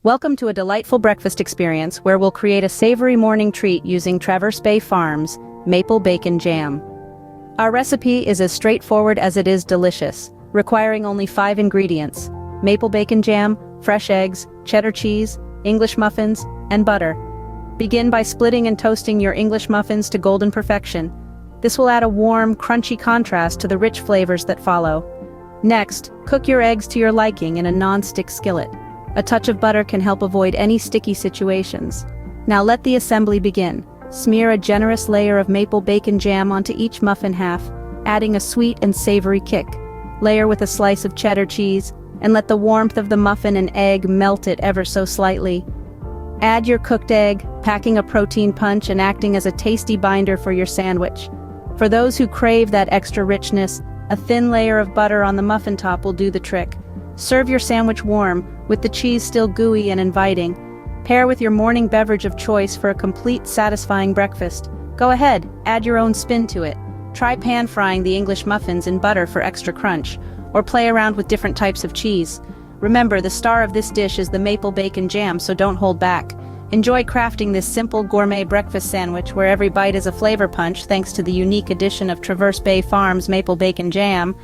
Welcome to a delightful breakfast experience where we'll create a savory morning treat using Traverse Bay Farms maple bacon jam. Our recipe is as straightforward as it is delicious, requiring only 5 ingredients: maple bacon jam, fresh eggs, cheddar cheese, English muffins, and butter. Begin by splitting and toasting your English muffins to golden perfection. This will add a warm, crunchy contrast to the rich flavors that follow. Next, cook your eggs to your liking in a non-stick skillet. A touch of butter can help avoid any sticky situations. Now let the assembly begin. Smear a generous layer of maple bacon jam onto each muffin half, adding a sweet and savory kick. Layer with a slice of cheddar cheese, and let the warmth of the muffin and egg melt it ever so slightly. Add your cooked egg, packing a protein punch and acting as a tasty binder for your sandwich. For those who crave that extra richness, a thin layer of butter on the muffin top will do the trick. Serve your sandwich warm, with the cheese still gooey and inviting. Pair with your morning beverage of choice for a complete, satisfying breakfast. Go ahead, add your own spin to it. Try pan-frying the English muffins in butter for extra crunch, or play around with different types of cheese. Remember, the star of this dish is the maple bacon jam, so don't hold back. Enjoy crafting this simple gourmet breakfast sandwich where every bite is a flavor punch thanks to the unique addition of Traverse Bay Farms maple bacon jam.